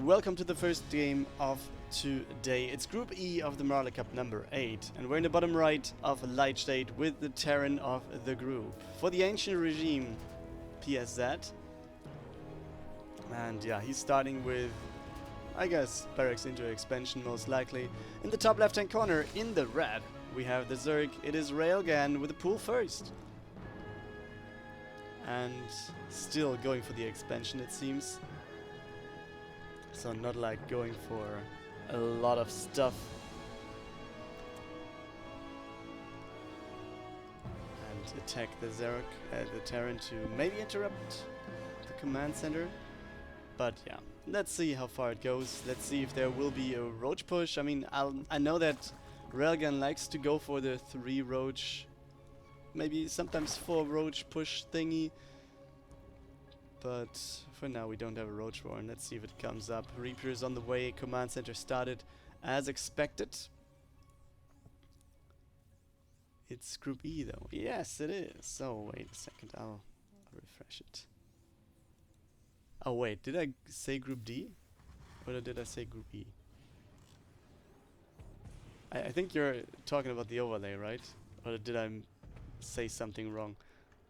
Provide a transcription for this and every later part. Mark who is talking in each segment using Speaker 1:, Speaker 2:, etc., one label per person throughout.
Speaker 1: Welcome to the first game of today. It's Group E of the maraleCup number 8, and we're in the bottom right of Light State with the Terran of the group. For the Ancient regime, PSZ. And yeah, he's starting with, I guess, barracks into expansion most likely. In the top left hand corner, in the red, we have the Zerg. It is Railgan with the pool first. And still going for the expansion, it seems. So not like going for a lot of stuff. And attack the Zerg, the Terran to maybe interrupt the command center. But yeah, let's see how far it goes. Let's see if there will be a roach push. I mean, I know that Railgun likes to go for the 3 roach, maybe sometimes 4 roach push thingy. But for now we don't have a roach warren. Let's see if it comes up. Reaper is on the way. Command center started as expected. It's Group E though. Yes, it is. So wait a second. I'll refresh it. Oh wait, did I say Group D? Or did I say Group E? I think you're talking about the overlay, right? Or did I say something wrong?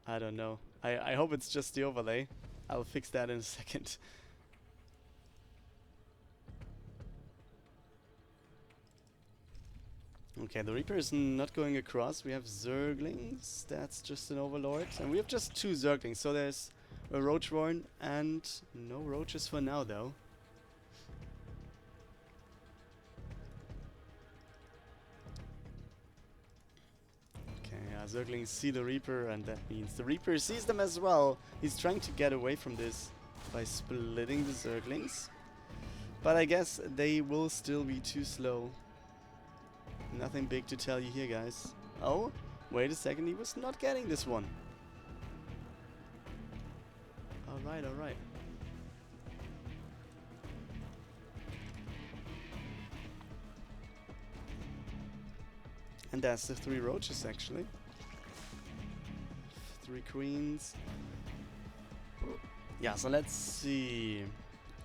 Speaker 1: I don't know. I hope it's just the overlay. I'll fix that in a second. Okay, the Reaper is not going across. We have Zerglings. That's just an Overlord. And we have just 2 Zerglings. So there's a Roach Warren and no roaches for now, though. Zerglings see the Reaper, and that means the Reaper sees them as well. He's trying to get away from this by splitting the Zerglings. But I guess they will still be too slow. Nothing big to tell you here, guys. Oh, wait a second, he was not getting this one. Alright, alright. And that's the 3 roaches, actually. 3 queens. Yeah, so let's see.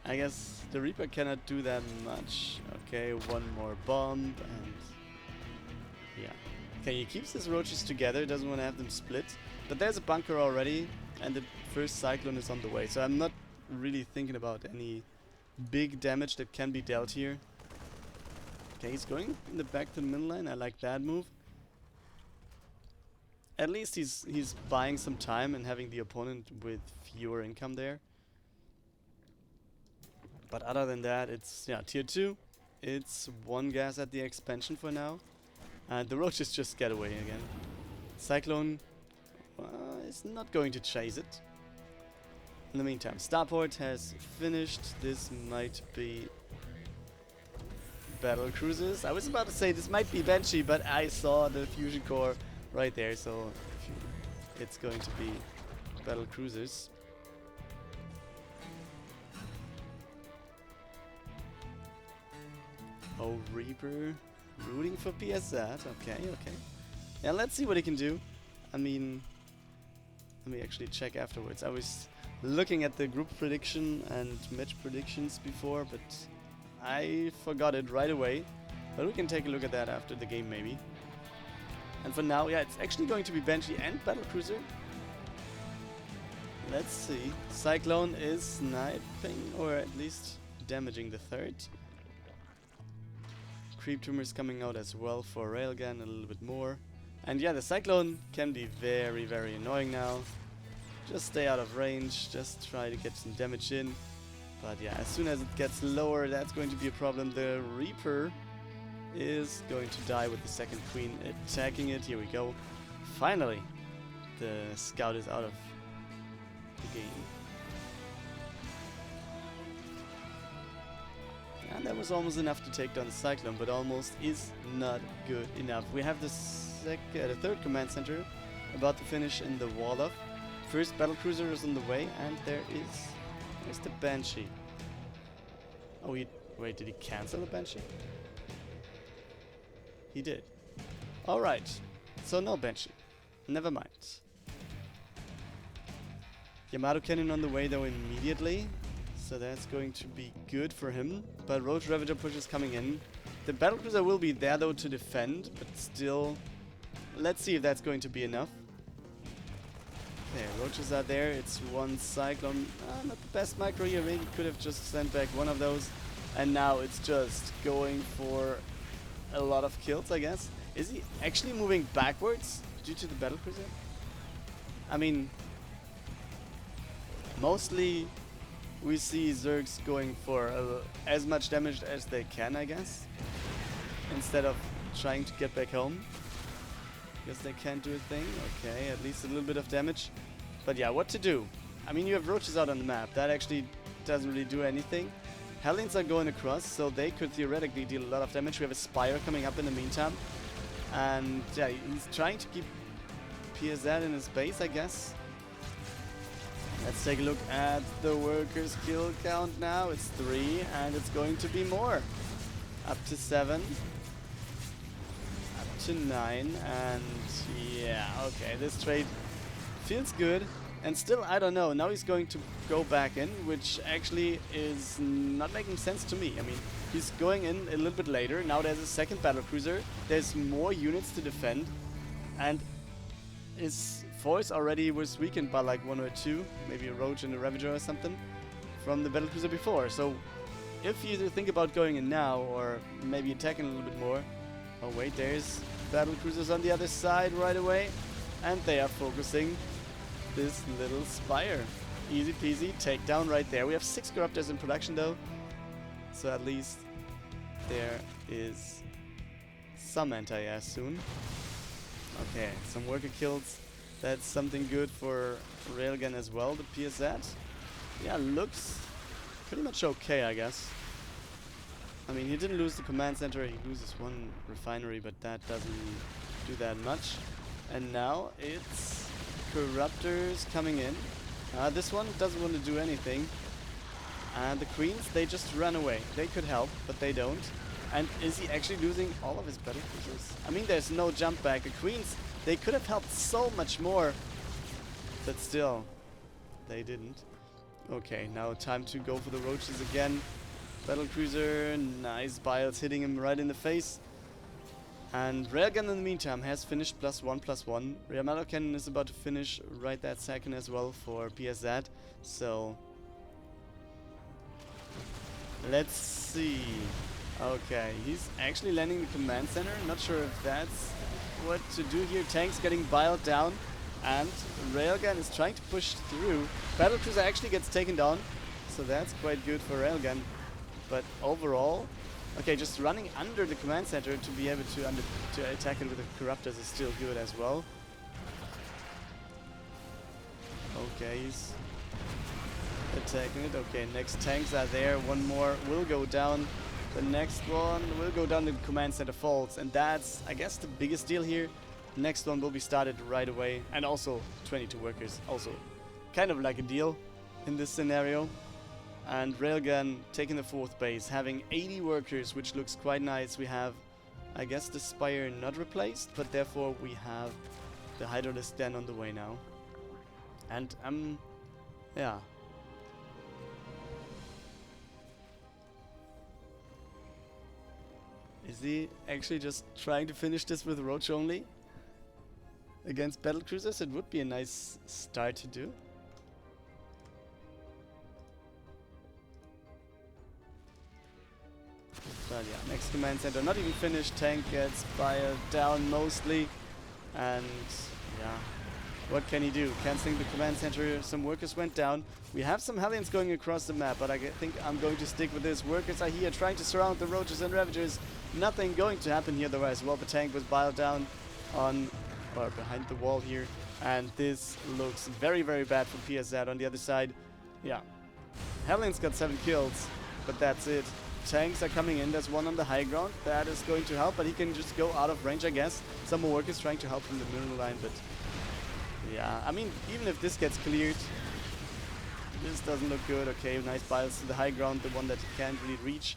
Speaker 1: I guess the Reaper cannot do that much. Okay, 1 more bomb and yeah. Okay, he keeps his roaches together, doesn't want to have them split. But there's a bunker already and the first cyclone is on the way. So I'm not really thinking about any big damage that can be dealt here. Okay, he's going in the back to the middle line. I like that move. At least he's buying some time and having the opponent with fewer income there. But other than that, it's tier 2. It's 1 gas at the expansion for now. And the roaches just get away again. Cyclone is not going to chase it. In the meantime, Starport has finished. This might be battle cruisers. I was about to say this might be Banshee, but I saw the fusion core right there, so it's going to be battle cruisers. Oh, Reaper rooting for PSZ. Okay, okay. Yeah, let's see what he can do. I mean, let me actually check afterwards. I was looking at the group prediction and match predictions before, but I forgot it right away. But we can take a look at that after the game, maybe. And for now, yeah, it's actually going to be Banshee and Battlecruiser. Let's see. Cyclone is sniping, or at least damaging the 3rd. Creep Tumor is coming out as well for Railgun, a little bit more. And yeah, the Cyclone can be very, very annoying now. Just stay out of range, just try to get some damage in. But yeah, as soon as it gets lower, that's going to be a problem. The Reaper is going to die with the 2nd queen attacking it. Here we go. Finally, the scout is out of the game. And that was almost enough to take down the Cyclone, but almost is not good enough. We have the 3rd command center about to finish in the Waldorf. First battlecruiser is on the way, and there's the Banshee. Oh, wait, did he cancel the Banshee? He did. Alright, so no Banshee. Never mind. Yamato cannon on the way though immediately. So that's going to be good for him. But Roach Ravager push is coming in. The battlecruiser will be there though to defend, but still, let's see if that's going to be enough. Okay, roaches are there. It's one cyclone. Not the best micro here. Maybe could have just sent back one of those. And now it's just going for a lot of kills, I guess. Is he actually moving backwards due to the battlecruiser? I mean, mostly we see Zergs going for as much damage as they can, I guess, instead of trying to get back home. Guess they can't do a thing. Okay, at least a little bit of damage. But yeah, what to do? I mean, you have roaches out on the map. That actually doesn't really do anything. Hellions are going across, so they could theoretically deal a lot of damage. We have a Spire coming up in the meantime. And yeah, he's trying to keep PSZ in his base, I guess. Let's take a look at the workers' kill count now. It's 3, and it's going to be more. Up to 7. Up to 9, and yeah, okay, this trade feels good. And still, I don't know, now he's going to go back in, which actually is not making sense to me. I mean, he's going in a little bit later. Now there's a second battlecruiser. There's more units to defend, and his force already was weakened by like 1 or 2, maybe a Roach and a Ravager or something, from the battlecruiser before. So if you think about going in now, or maybe attacking a little bit more. Oh wait, there's battlecruisers on the other side right away, and they are focusing this little Spire. Easy peasy, takedown right there. We have 6 Corruptors in production though, so at least there is some anti-air soon. Okay, some worker kills. That's something good for Railgan as well, the PSZ. Yeah, looks pretty much okay, I guess. I mean, he didn't lose the command center, he loses 1 refinery, but that doesn't do that much. And now it's Corruptors coming in. This one doesn't want to do anything. And the Queens, they just run away. They could help, but they don't. And is he actually losing all of his battlecruisers? I mean, there's no jump back. The Queens, they could have helped so much more. But still, they didn't. Okay, now time to go for the roaches again. Battlecruiser, nice biles hitting him right in the face. And Railgun in the meantime has finished +1/+1. Real Cannon is about to finish right that second as well for PSZ. So let's see. Okay, he's actually landing the command center. Not sure if that's what to do here. Tank's getting biled down, and Railgun is trying to push through. Battlecruiser actually gets taken down, so that's quite good for Railgun. But overall, okay, just running under the command center to be able to attack it with the Corruptors is still good as well. Okay, he's attacking it. Okay, next tanks are there. One more will go down. The next one will go down. The command center falls, and that's, I guess, the biggest deal here. Next one will be started right away, and also 22 workers. Also, kind of like a deal in this scenario. And Railgun taking the 4th base, having 80 workers, which looks quite nice. We have, I guess, the Spire not replaced, but therefore we have the Hydralisk Den on the way now. And, yeah. Is he actually just trying to finish this with Roach only? Against battlecruisers? It would be a nice start to do. But yeah, next command center not even finished. Tank gets fired down mostly. And yeah, what can he do? Canceling the command center, some workers went down. We have some Hellions going across the map, but I think I'm going to stick with this. Workers are here trying to surround the Roaches and Ravagers. Nothing going to happen here otherwise. Well, the tank was biled down on, or behind the wall here. And this looks very, very bad for PSZ on the other side. Yeah, Hellions got 7 kills, but that's it. Tanks are coming in. There's one on the high ground. That is going to help, but he can just go out of range, I guess. Some more workers trying to help from the middle line, but yeah, I mean, even if this gets cleared, this doesn't look good. Okay, nice biles to the high ground, the one that he can't really reach.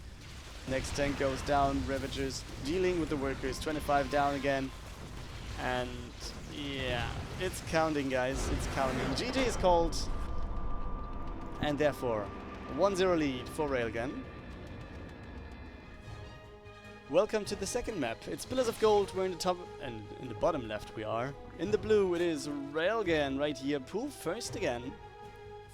Speaker 1: Next tank goes down. Ravagers dealing with the workers. 25 down again. And yeah, it's counting, guys. It's counting. GG is called. And therefore, 1-0 lead for Railgan. Welcome to the second map. It's Pillars of Gold. We're in the top and in the bottom left we are. In the blue it is Railgan right here. Pool first again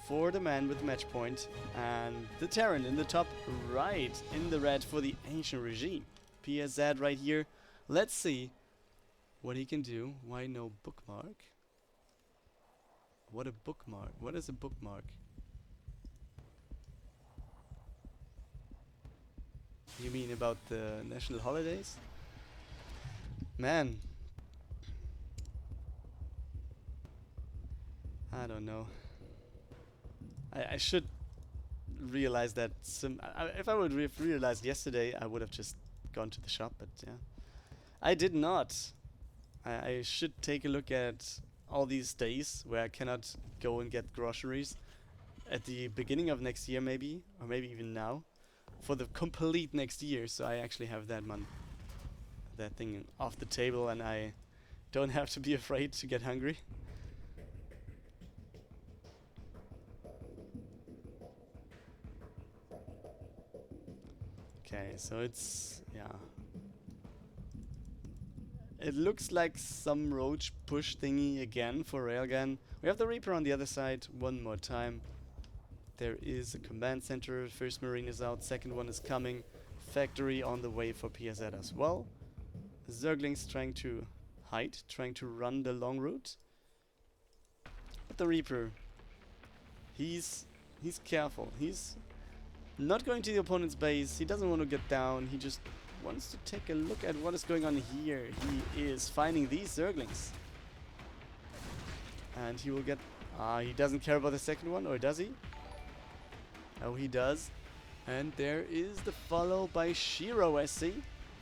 Speaker 1: for the man with the match point. And the Terran in the top right in the red for the Ancient regime. PSZ right here. Let's see what he can do. Why no bookmark? What a bookmark. What is a bookmark? You mean about the national holidays? Man. I don't know. I should realize that if I would have realized yesterday, I would have just gone to the shop, but yeah. I did not. I should take a look at all these days where I cannot go and get groceries at the beginning of next year maybe, or maybe even now. For the complete next year, so I actually have that thing off the table and I don't have to be afraid to get hungry. Okay, so it's, yeah. It looks like some roach push thingy again for Railgun. We have the Reaper on the other side one more time. There is a command center. First marine is out, second one is coming. Factory on the way for PSZ as well. Zerglings trying to hide, trying to run the long route. But the Reaper, he's careful. He's not going to the opponent's base. He doesn't want to get down. He just wants to take a look at what is going on here. He is finding these Zerglings. And he will get... he doesn't care about the second one, or does he? Oh, he does. And there is the follow by Shiro SC.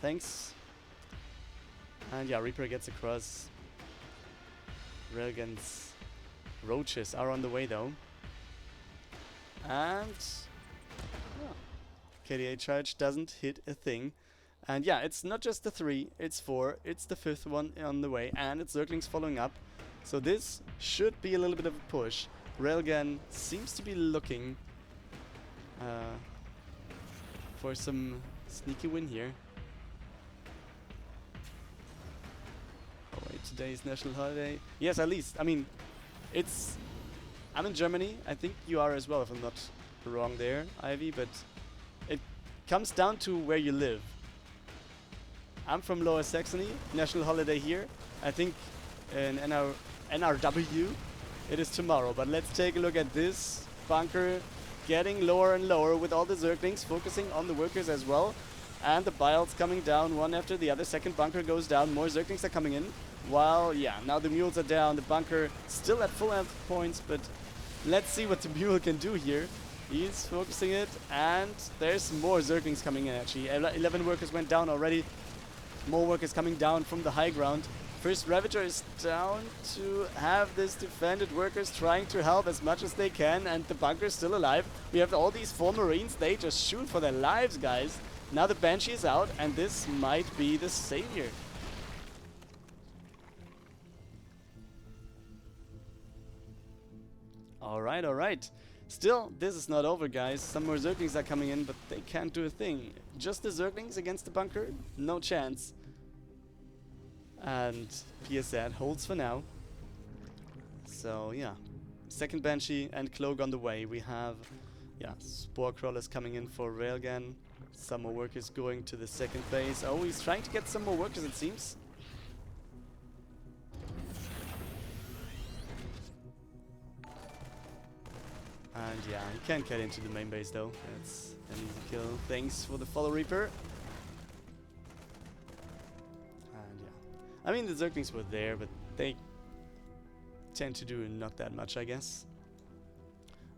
Speaker 1: Thanks. And yeah, Reaper gets across. Railgun's roaches are on the way though. And KDA charge doesn't hit a thing. And yeah, it's not just the 3, it's 4, it's the 5th one on the way, and it's Zerglings following up. So this should be a little bit of a push. Railgun seems to be looking for some sneaky win here. Oh wait, today is national holiday. Yes, at least. I mean, I'm in Germany. I think you are as well, if I'm not wrong there, Ivy. But it comes down to where you live. I'm from Lower Saxony. National holiday here. I think in NRW it is tomorrow. But let's take a look at this bunker. Getting lower and lower with all the Zerglings focusing on the workers as well. And the Biles coming down one after the other. Second bunker goes down. More Zerglings are coming in. While, yeah, now the mules are down. The bunker still at full health points. But let's see what the mule can do here. He's focusing it. And there's more Zerglings coming in actually. 11 workers went down already. More workers coming down from the high ground. First Ravager is down to have this defended. Workers trying to help as much as they can, and the bunker is still alive. We have all these 4 Marines. They just shoot for their lives, guys. Now the Banshee is out, and this might be the savior. Alright, alright. Still, this is not over, guys. Some more Zerglings are coming in, but they can't do a thing. Just the Zerglings against the bunker? No chance. And PSZ holds for now. So yeah, second Banshee and Cloak on the way. We have, yeah, Spore Crawlers coming in for Railgun. Some more workers going to the second base. Oh, he's trying to get some more workers, it seems. And yeah, he can't get into the main base though. That's an easy kill. Thanks for the follow, Reaper. I mean, the Zerglings were there, but they tend to do not that much, I guess.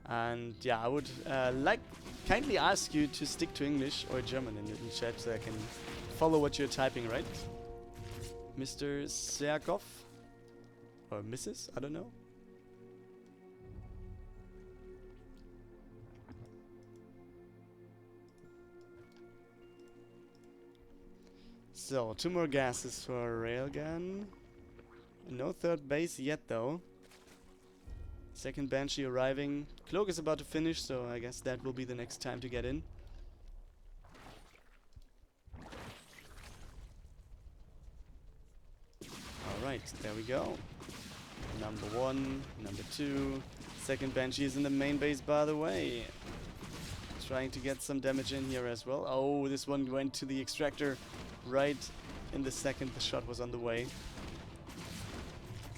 Speaker 1: And yeah, I would kindly ask you to stick to English or German in the chat so I can follow what you're typing, right? Mr. Serkov? Or Mrs.? I don't know. So, 2 more gases for Railgun. No third base yet, though. Second Banshee arriving. Cloak is about to finish, so I guess that will be the next time to get in. Alright, there we go. Number 1, number 2. Second Banshee is in the main base, by the way. Trying to get some damage in here as well. Oh, this one went to the extractor right in the second the shot was on the way.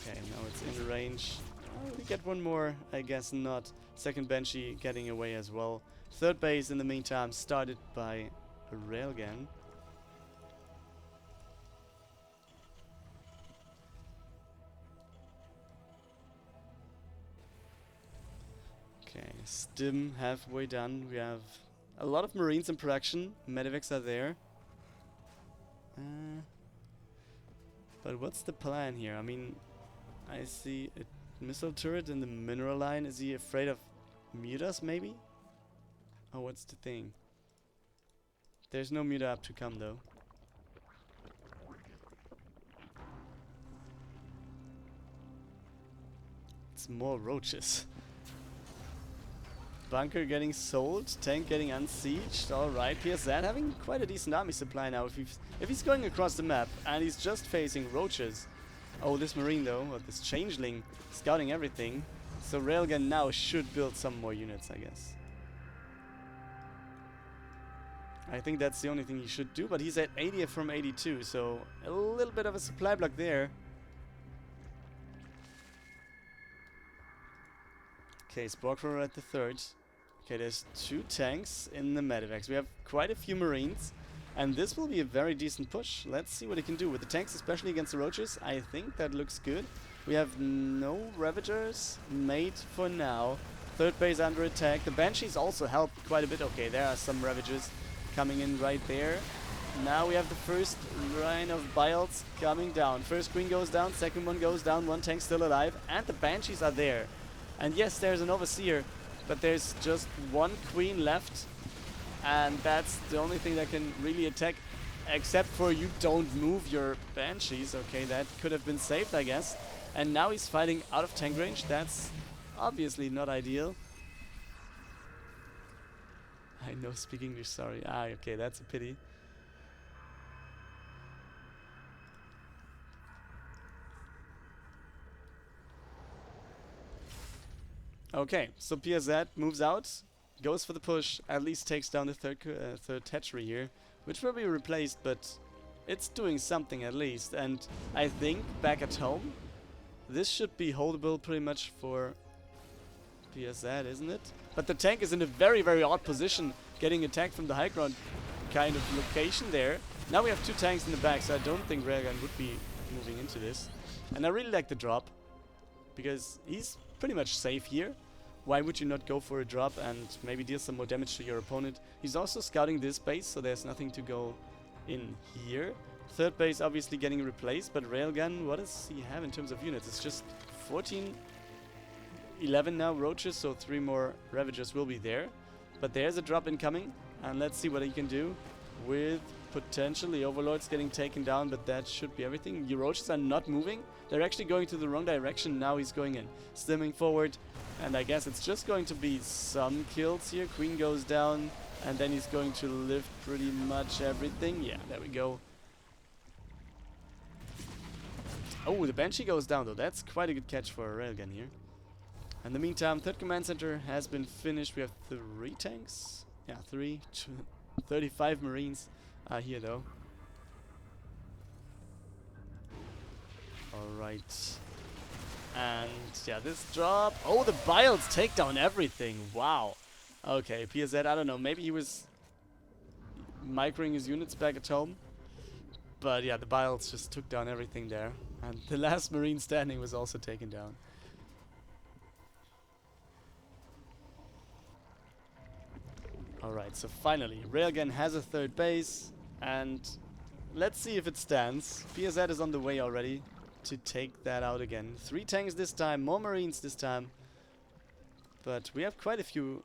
Speaker 1: Okay, now it's in range. Oh, we get one more, I guess not. Second Banshee getting away as well. Third base in the meantime started by a Railgan. Okay, stim halfway done. We have a lot of Marines in production. Medivacs are there. But what's the plan here? I mean, I see a missile turret in the mineral line. Is he afraid of mutas, maybe? Oh, what's the thing? There's no muta up to come, though. It's more roaches. Bunker getting sold, tank getting unsieged. Alright, PSZ having quite a decent army supply now. If he's going across the map and he's just facing roaches. Oh, this marine though, or this changeling, scouting everything. So Railgun now should build some more units, I guess. I think that's the only thing he should do, but he's at 80 from 82, so a little bit of a supply block there. Okay, Sporkrower at the third. Okay, there's 2 tanks in the Medivacs. We have quite a few Marines, and this will be a very decent push. Let's see what he can do with the tanks, especially against the roaches. I think that looks good. We have no Ravagers made for now. Third base under attack. The Banshees also help quite a bit. Okay, there are some Ravagers coming in right there. Now we have the first line of Biles coming down. First queen goes down, second one goes down, one tank still alive, and the Banshees are there. And yes, there's an Overseer, but there's just one queen left, and that's the only thing that can really attack, except for you don't move your Banshees. Okay, that could have been saved, I guess. And now he's fighting out of tank range. That's obviously not ideal. I know speak English, sorry. Ah, okay, that's a pity. Okay, so PSZ moves out, goes for the push, at least takes down the third hatchery here, which will be replaced, but it's doing something at least. And I think back at home, this should be holdable pretty much for PSZ, isn't it? But the tank is in a very, very odd position, getting attacked from the high ground kind of location there. Now we have 2 tanks in the back, so I don't think Railgun would be moving into this. And I really like the drop, because he's pretty much safe here. Why would you not go for a drop and maybe deal some more damage to your opponent? He's also scouting this base, so there's nothing to go in here. Third base obviously getting replaced, but Railgun, what does he have in terms of units? It's just 14, 11 now roaches, so 3 more Ravagers will be there. But there's a drop incoming, and let's see what he can do with potentially Overlords getting taken down, but that should be everything. Your roaches are not moving. They're actually going to the wrong direction. Now he's going in, stimming forward, and I guess it's just going to be some kills here. Queen goes down, and then he's going to lift pretty much everything. Yeah, there we go. Oh, the Banshee goes down though. That's quite a good catch for a Railgun here. In the meantime, third command center has been finished. We have 3 tanks. Yeah, 3, 35 Marines are here though. Alright. And yeah, this drop. Oh, the Biles take down everything. Wow. Okay, PSZ, I don't know. Maybe he was microing his units back at home. But yeah, the Biles just took down everything there. And the last Marine standing was also taken down. Alright, so finally, Railgun has a third base, and let's see if it stands. PSZ is on the way already to take that out again. 3 tanks this time, more Marines this time. But we have quite a few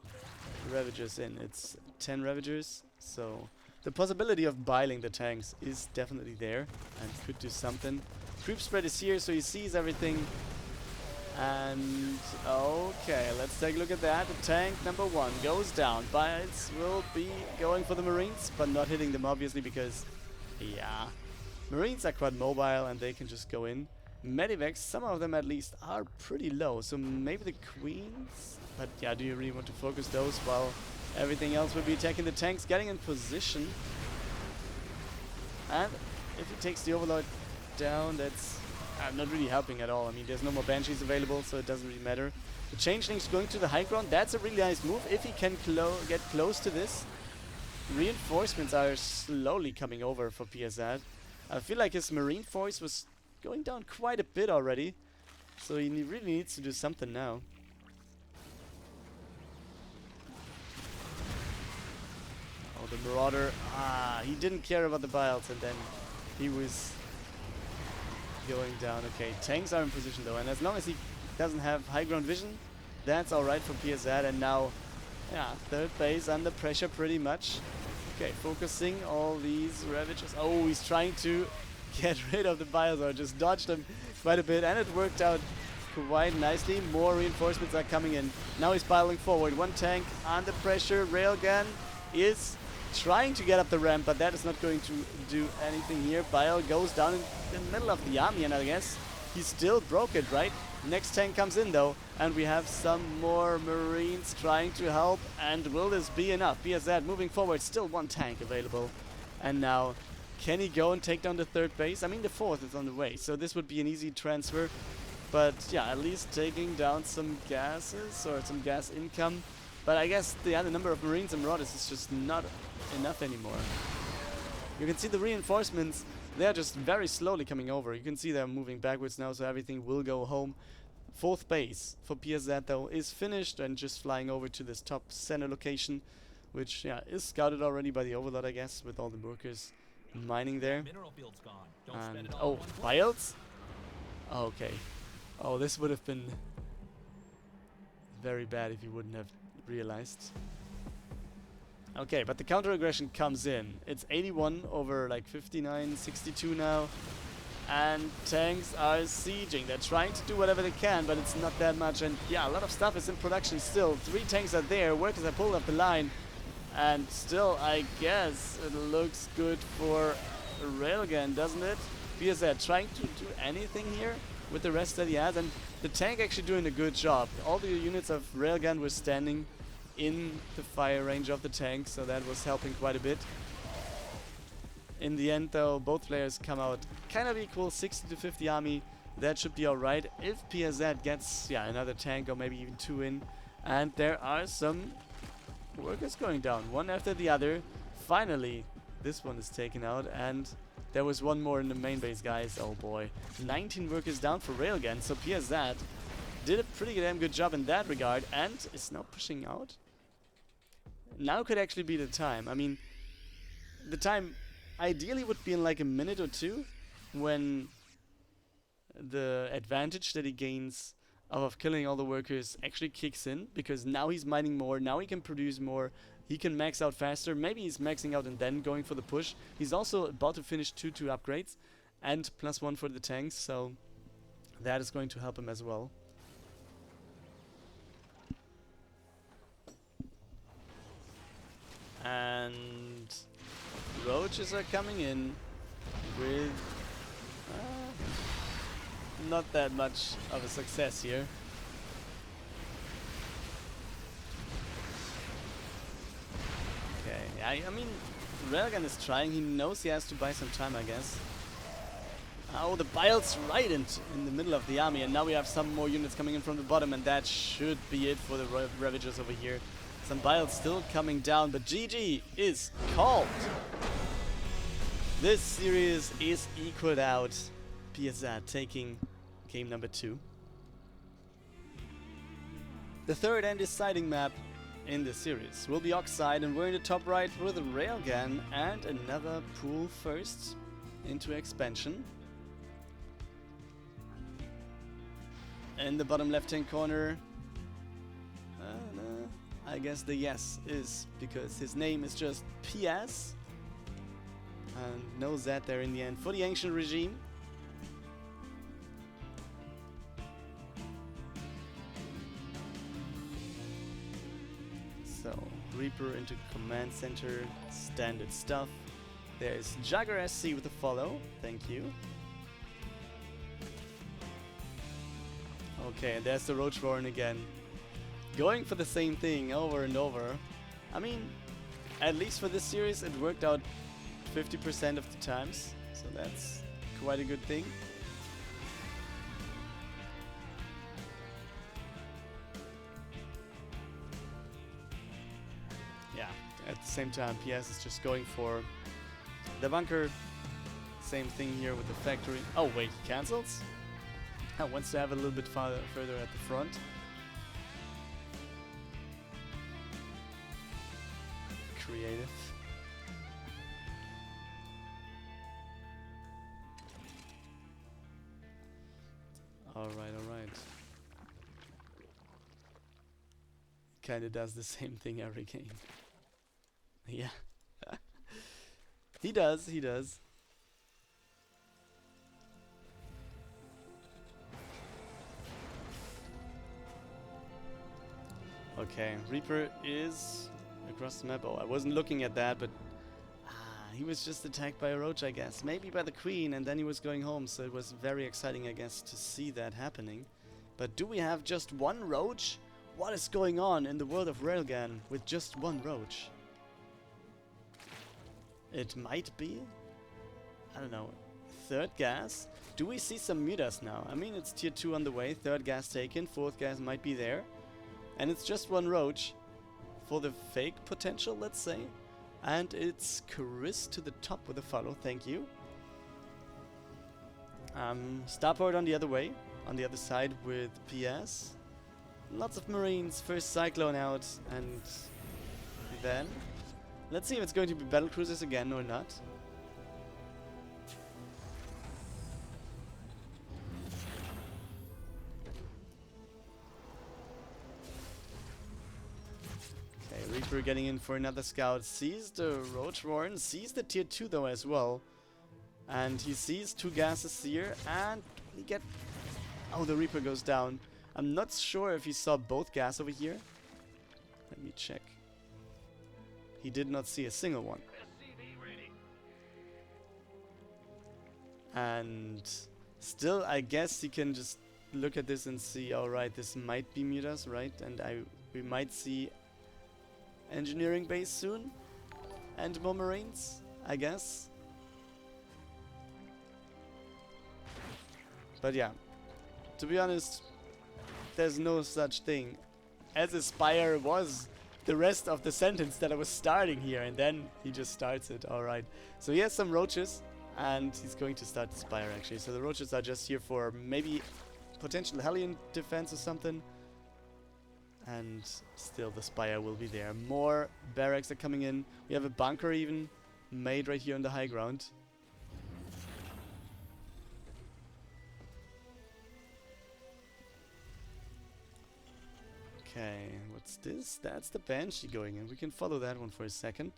Speaker 1: Ravagers in. It's 10 Ravagers, so the possibility of biling the tanks is definitely there and could do something. Creep spread is here, so he sees everything. And okay, let's take a look at that. Tank number 1 goes down. Bites will be going for the Marines, but not hitting them obviously because, yeah, Marines are quite mobile and they can just go in. Medivacs, some of them at least, are pretty low, so maybe the Queens? But yeah, do you really want to focus those while everything else will be attacking the tanks, getting in position? And if he takes the Overlord down, that's not really helping at all. I mean, there's no more Banshees available, so it doesn't really matter. The Changeling's going to the high ground. That's a really nice move if he can get close to this. Reinforcements are slowly coming over for PSZ. I feel like his Marine force was going down quite a bit already, so he really needs to do something now. Oh, the Marauder, he didn't care about the Biles, and then he was going down. Okay, tanks are in position though, and as long as he doesn't have high ground vision, that's alright for PSZ. And now, yeah, third base under pressure pretty much. Okay, focusing all these Ravagers. Oh, he's trying to get rid of the Biles, or just dodged them quite a bit, and it worked out quite nicely. More reinforcements are coming in. Now he's piling forward. One tank under pressure. Railgun is trying to get up the ramp, but that is not going to do anything here. Bile goes down in the middle of the army, and I guess he still broke it, right? Next tank comes in though, and we have some more Marines trying to help. And will this be enough? PSZ moving forward, still one tank available. And now, can he go and take down the third base? I mean, the fourth is on the way, so this would be an easy transfer. But yeah, at least taking down some gases, or some gas income. But I guess the other number of Marines and Marauders is just not enough anymore. You can see the reinforcements, they're just very slowly coming over. You can see they're moving backwards now, so everything will go home. Fourth base for PSZ though is finished and just flying over to this top center location, which is scouted already by the Overlord, I guess, with all the workers mining there. And oh, Biles? Okay. Oh, this would have been very bad if you wouldn't have realized. Okay, but the counter aggression comes in. It's 81 over like 59, 62 now. And tanks are sieging. They're trying to do whatever they can, but it's not that much. And yeah, a lot of stuff is in production still. 3 tanks are there. Workers are pulled up the line. And still, I guess it looks good for Railgan, doesn't it? PSZ trying to do anything here with the rest that he has. And the tank actually doing a good job. All the units of Railgun were standing in the fire range of the tank, so that was helping quite a bit. In the end though, both players come out kind of equal, 60 to 50 army. That should be alright if PSZ gets another tank or maybe even 2 in. And there are some workers going down, one after the other. Finally, this one is taken out, and there was one more in the main base, guys. Oh boy, 19 workers down for Railgun, so PSZ did a pretty damn good job in that regard, and is now pushing out. Now could actually be the time. I mean, the time ideally would be in like a minute or two, when the advantage that he gains of killing all the workers actually kicks in, because now he's mining more, now he can produce more, he can max out faster. Maybe he's maxing out and then going for the push. He's also about to finish 2 upgrades and +1 for the tanks, so that is going to help him as well. And roaches are coming in with not that much of a success here. Okay, I mean, Railgun is trying. He knows he has to buy some time, I guess. Oh, the Biles right in the middle of the army, and now we have some more units coming in from the bottom, and that should be it for the Ravagers over here. Some Biles still coming down, but GG is called. This series is equaled out. PSZ taking game number 2. The third and deciding map in this series will be Oxide, and we're in the top right with a Railgun and another pool first into expansion. In the bottom left hand corner, I guess the yes is because his name is just PS, and no Z there in the end for the Ancient regime. Reaper into command center, standard stuff. There's Jagger SC with a follow, thank you. Okay, and there's the Roach Warren again. Going for the same thing over and over. I mean, at least for this series it worked out 50% of the times, so that's quite a good thing. Yeah, at the same time PS is just going for the bunker. Same thing here with the factory. Oh wait, he cancels? Wants to have a little bit further at the front. Creative. Alright, alright. Kinda does the same thing every game. Yeah. He does, he does. Okay, Reaper is across the map. Oh, I wasn't looking at that, but he was just attacked by a roach, I guess. Maybe by the queen, and then he was going home, so it was very exciting, I guess, to see that happening. But do we have just one roach? What is going on in the world of Railgan with just one roach? It might be, I don't know, third gas? Do we see some mutas now? I mean, it's tier 2 on the way, third gas taken, fourth gas might be there. And it's just one roach for the fake potential, let's say. And it's Chris to the top with a follow, thank you. Starport on the other way, on the other side with PS. Lots of Marines, first Cyclone out, and then let's see if it's going to be battle cruisers again or not. Reaper getting in for another scout, sees the Roach Warren, sees the tier 2 though as well. And he sees two gases here, and he get... Oh, the Reaper goes down. I'm not sure if he saw both gas over here. Let me check. He did not see a single one. And still, I guess he can just look at this and see, alright, this might be mutas, right? And we might see engineering base soon, and more Marines, I guess. But yeah, to be honest, there's no such thing as Aspire was the rest of the sentence that I was starting here, and then he just starts it. Alright, so he has some roaches, and he's going to start Aspire actually. So the roaches are just here for maybe potential Hellion defense or something. And still the Spire will be there. More barracks are coming in. We have a bunker even made right here on the high ground. Okay, what's this? That's the Banshee going in. We can follow that one for a second.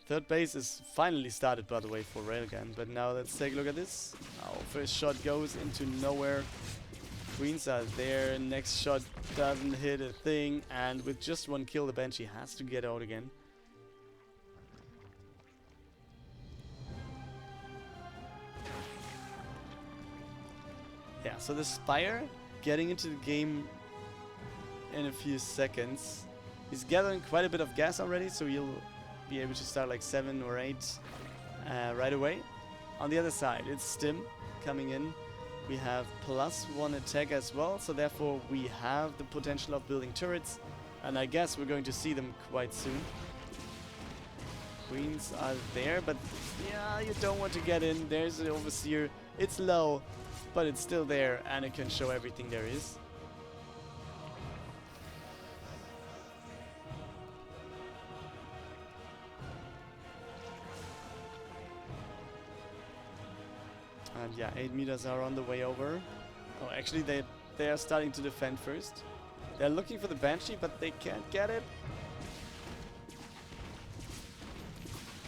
Speaker 1: Third base is finally started, by the way, for Railgun. But now let's take a look at this. Oh, first shot goes into nowhere. Queens are there. Next shot doesn't hit a thing. And with just one kill, the Banshee has to get out again. Yeah, so the Spire getting into the game in a few seconds. He's gathering quite a bit of gas already, so he'll be able to start like 7 or 8 right away. On the other side, it's Stim coming in. We have +1 attack as well, so therefore we have the potential of building turrets, and I guess we're going to see them quite soon. Queens are there, but yeah, you don't want to get in. There's the Overseer. It's low, but it's still there, and it can show everything there is. And yeah, 8 meters are on the way over. Oh, actually they are starting to defend first. They're looking for the Banshee, but they can't get it.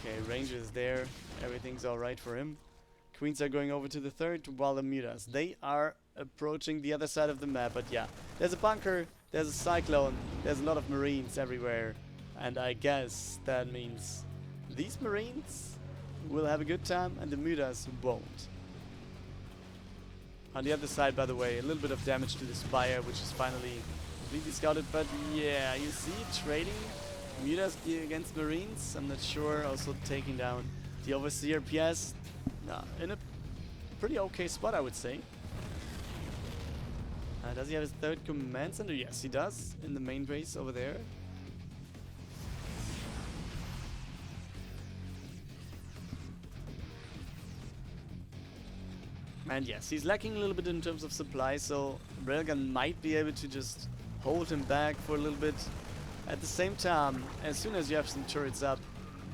Speaker 1: Okay, Ranger is there. Everything's alright for him. Queens are going over to the third, while the mutas, they are approaching the other side of the map. But yeah, there's a bunker there's a cyclone, there's a lot of marines everywhere, and I guess that means these marines will have a good time and the mutas won't. On the other side, by the way, a little bit of damage to the spire, which is finally completely scouted, but yeah, you see, trading mutas against marines, I'm not sure, also taking down the overseer PS in a pretty okay spot, I would say. Does he have his third command center? Yes, he does, in the main base over there. And yes, he's lacking a little bit in terms of supply, so Railgun might be able to just hold him back for a little bit. At the same time, as soon as you have some turrets up,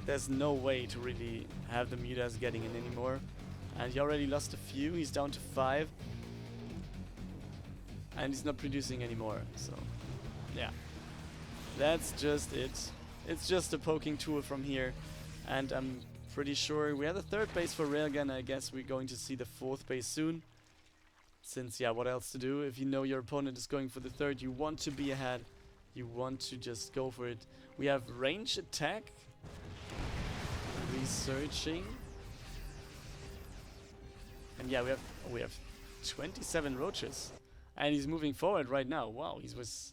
Speaker 1: there's no way to really have the mutas getting in anymore. And he already lost a few, he's down to 5. And he's not producing anymore, so yeah. That's just it. It's just a poking tool from here. And I'm pretty sure we have the 3rd base for Railgun. I guess we're going to see the 4th base soon. Since, yeah, what else to do? If you know your opponent is going for the 3rd, you want to be ahead. You want to just go for it. We have range attack. Researching. And yeah, we have 27 roaches. And he's moving forward right now. Wow, he was...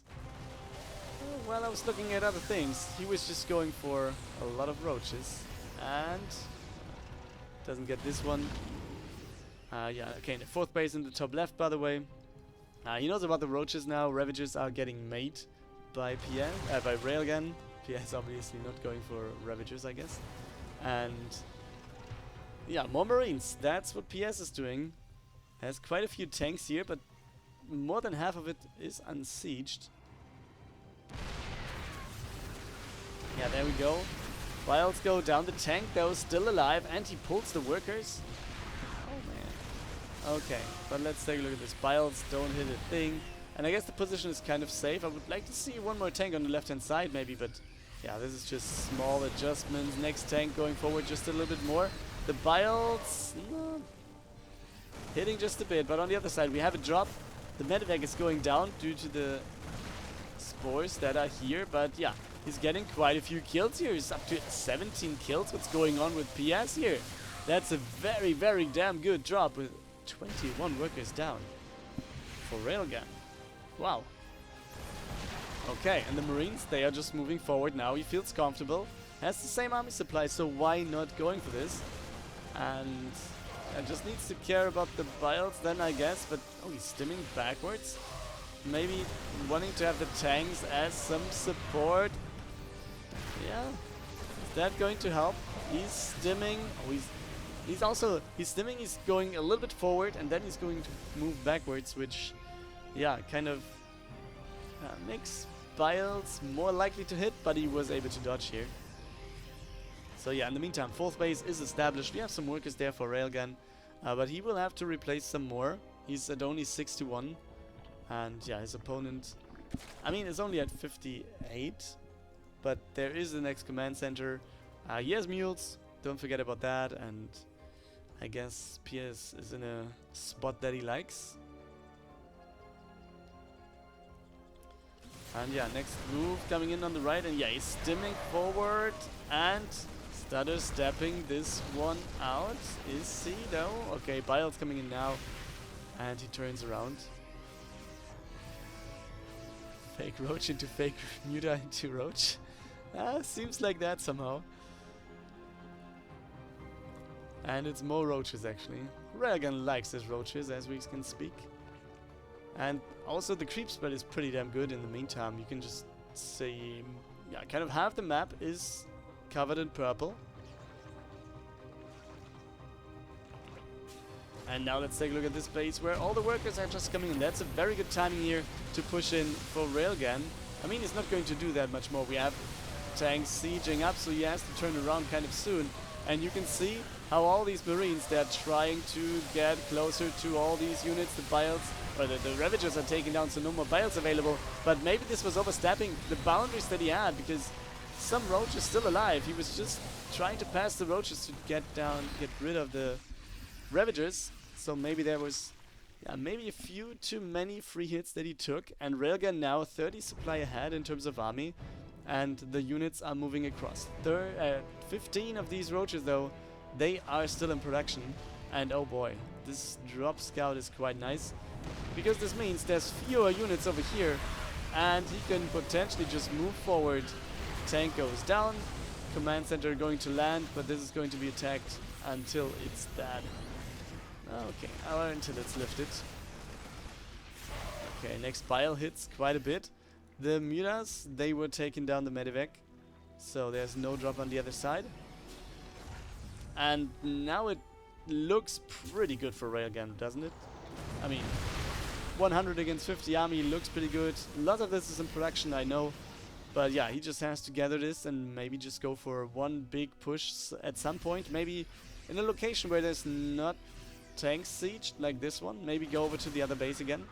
Speaker 1: Well, I was looking at other things. He was just going for a lot of roaches. And... doesn't get this one. Yeah, okay, the 4th base in the top left, by the way. He knows about the roaches now. Ravages are getting made by by Railgun. PS obviously not going for Ravagers, I guess. And... yeah, more Marines. That's what PS is doing. Has quite a few tanks here, but more than half of it is unsieged. Yeah, there we go. Wilds go down the tank, though, still alive, and he pulls the workers. Oh man. Okay, but let's take a look at this. Biles don't hit a thing. And I guess the position is kind of safe. I would like to see one more tank on the left-hand side, maybe, but yeah, this is just small adjustments. Next tank going forward just a little bit more. The Biles hitting just a bit, but on the other side we have a drop. The medevac is going down due to the spores that are here, but yeah, he's getting quite a few kills here. He's up to 17 kills. What's going on with PS here? That's a very, very damn good drop with 21 workers down for Railgun. Wow. Okay, and the Marines, they are just moving forward now. He feels comfortable. Has the same army supply, so why not going for this? And just needs to care about the Biles then, I guess. But, oh, he's stimming backwards. Maybe wanting to have the tanks as some support. Yeah. Is that going to help? He's stimming. Oh, he's stimming. He's going a little bit forward, and then he's going to move backwards, which, yeah, kind of makes Biles more likely to hit, but he was able to dodge here. So yeah, in the meantime, 4th base is established. We have some workers there for Railgun, but he will have to replace some more. He's at only 6-1, and yeah, his opponent, I mean, is only at 58, but there is the next command center. He has mules, don't forget about that, and I guess PS is in a spot that he likes. And yeah, next move coming in on the right, and yeah, he's stimming forward and stutter stepping this one out. Is he though? Okay, Biles coming in now, and he turns around. Fake roach into fake muta into roach. Seems like that somehow. And it's more roaches actually. Railgun likes his roaches, as we can speak. And also the creep spread is pretty damn good in the meantime. You can just see, yeah, kind of half the map is covered in purple. And now let's take a look at this base where all the workers are just coming in. That's a very good timing here to push in for Railgun. I mean, he's not going to do that much more. We have tanks sieging up, so he has to turn around kind of soon. And you can see how all these Marines, they're trying to get closer to all these units. The Biles, or the Ravagers are taken down, so no more Biles available. But maybe this was overstepping the boundaries that he had, because some Roach is still alive. He was just trying to pass the Roaches to get rid of the Ravagers. So maybe there was, yeah, maybe a few too many free hits that he took, and Railgun now 30 supply ahead in terms of army, and the units are moving across. 15 of these roaches though, they are still in production, and oh boy, this drop scout is quite nice, because this means there's fewer units over here, and he can potentially just move forward. Tank goes down, command center going to land, but this is going to be attacked until it's dead. Okay, or until it's lifted. Okay, next bile hits quite a bit. The mutas, they were taking down the medevac, so there's no drop on the other side. And now it looks pretty good for Railgun, doesn't it? I mean, 100 against 50 army looks pretty good. A lot of this is in production, I know. But yeah, he just has to gather this and maybe just go for one big push at some point. Maybe in a location where there's not tank siege like this one. Maybe go over to the other base again.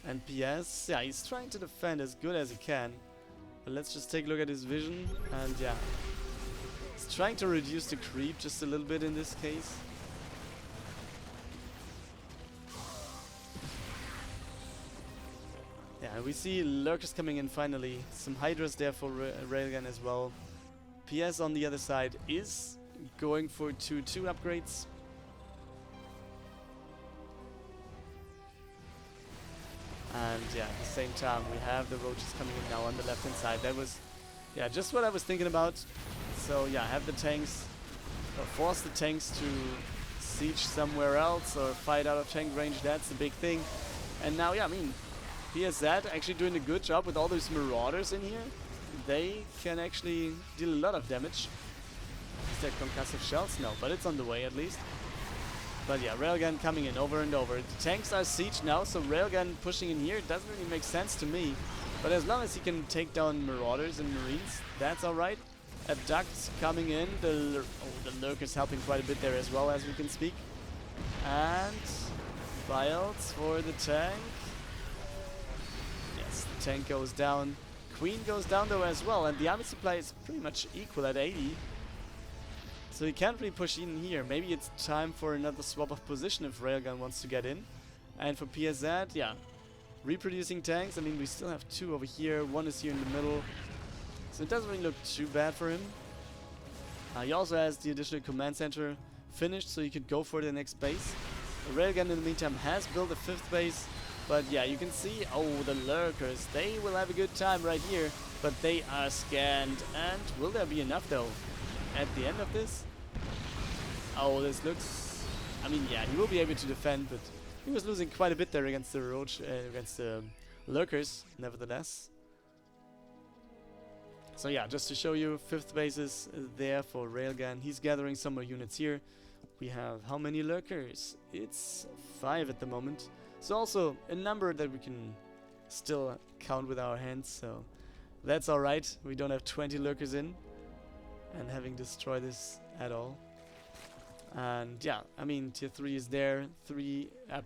Speaker 1: And PS, yeah, he's trying to defend as good as he can. But let's just take a look at his vision. And yeah, he's trying to reduce the creep just a little bit in this case. Yeah, we see lurkers coming in finally. Some hydras there for Railgun as well. PS on the other side is going for 2 upgrades. And yeah, at the same time we have the roaches coming in now on the left hand side. That was, yeah, just what I was thinking about. So yeah, have the tanks, or force the tanks to siege somewhere else or fight out of tank range. That's the big thing. And now, yeah, I mean, PSZ actually doing a good job with all those marauders in here. They can actually deal a lot of damage. Is there concussive shells? No, but it's on the way at least. But yeah, Railgun coming in over and over. The tanks are sieged now, so Railgun pushing in here doesn't really make sense to me. But as long as he can take down marauders and marines, that's alright. Abducts coming in. The lurkers helping quite a bit there as well, as we can speak. And files for the tank. Yes, the tank goes down. Queen goes down though as well, and the army supply is pretty much equal at 80. So he can't really push in here. Maybe it's time for another swap of position if Railgun wants to get in. And for PSZ, yeah, reproducing tanks. I mean, we still have 2 over here. 1 is here in the middle. So it doesn't really look too bad for him. He also has the additional command center finished, so he could go for the next base. Railgun in the meantime has built a 5th base. But yeah, you can see, oh, the lurkers, they will have a good time right here. But they are scanned. And will there be enough though at the end of this? Oh, this looks, I mean, yeah, he will be able to defend, but he was losing quite a bit there against the roach, against the lurkers, nevertheless. So yeah, just to show you, 5th base is there for Railgun. He's gathering some more units here. We have how many lurkers? It's 5 at the moment. So also a number that we can still count with our hands, so that's alright. We don't have 20 lurkers in and having destroyed this at all. And yeah, I mean, tier 3 is there,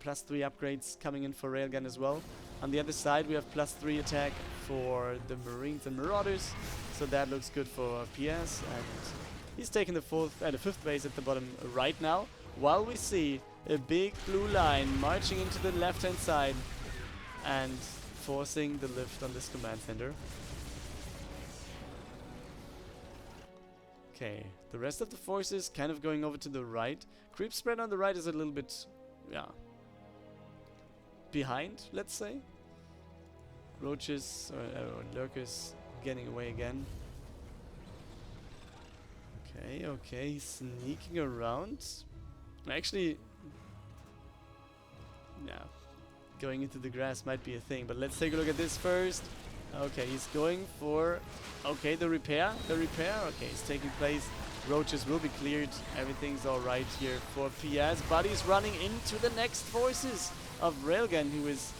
Speaker 1: plus 3 upgrades coming in for Railgun as well. On the other side we have plus 3 attack for the Marines and Marauders, so that looks good for PS. And he's taking the 5th base at the bottom right now, while we see a big blue line marching into the left hand side and forcing the lift on this command center. Okay, the rest of the forces kind of going over to the right. Creep spread on the right is a little bit, yeah, behind, let's say. Roaches or lurkers getting away again. Okay, he's sneaking around. Actually, yeah, going into the grass might be a thing, but let's take a look at this first. Okay, he's going for, okay, the repair, okay, it's taking place. Roaches will be cleared, everything's alright here for PS, but he's running into the next forces of Railgun, who is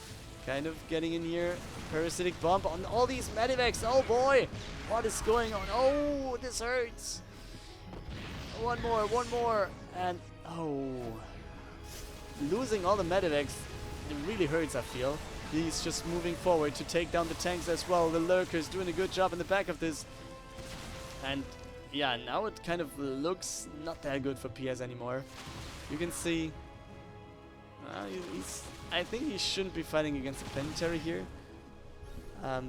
Speaker 1: kind of getting in here. Parasitic bomb on all these medevacs. Oh boy, what is going on? Oh, this hurts. One more, and oh, losing all the medevacs, it really hurts, I feel. He's just moving forward to take down the tanks as well. The lurkers doing a good job in the back of this. And yeah, now it kind of looks not that good for PS anymore. You can see I think he shouldn't be fighting against a planetary here.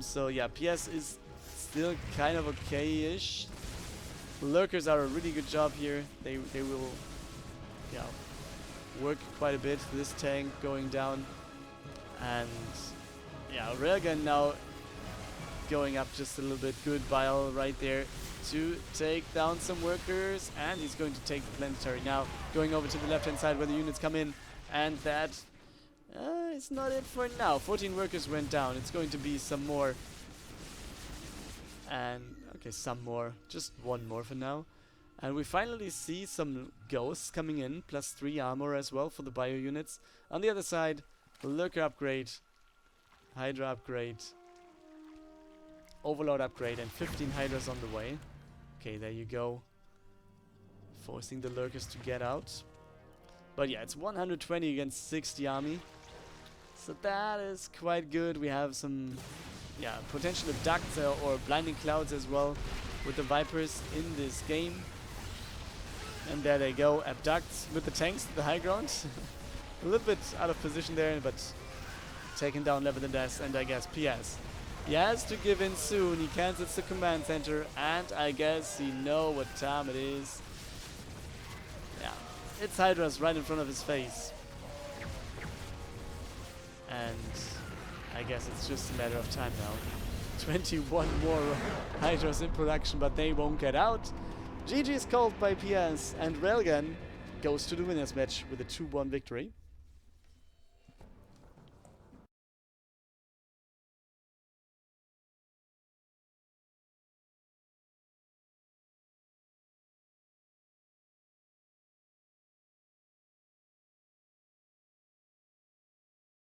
Speaker 1: So yeah, PS is still kind of okay-ish. Lurkers are a really good job here. They will, yeah, work quite a bit. This tank going down, and yeah, Railgun now going up just a little bit. Good bile right there to take down some workers, and he's going to take the planetary now, going over to the left hand side where the units come in, and that is not it for now. 14 workers went down. It's going to be some more, and okay, some more, just one more for now. And we finally see some ghosts coming in, +3 armor as well for the bio units. On the other side, lurker upgrade, hydra upgrade, overload upgrade, and 15 hydras on the way. Okay, there you go. Forcing the lurkers to get out. But yeah, it's 120 against 60 army. So that is quite good. We have some, yeah, potential abducts or blinding clouds as well with the Vipers in this game. And there they go, abducts with the tanks to the high ground. A little bit out of position there, but taken down Leviathan Death, and I guess PS. He has to give in soon. He cancels the command center, and I guess he knows what time it is. Yeah, it's Hydras right in front of his face. And I guess it's just a matter of time now. 21 more Hydras in production, but they won't get out. GG is called by PS, and Railgun goes to the winners match with a 2-1 victory.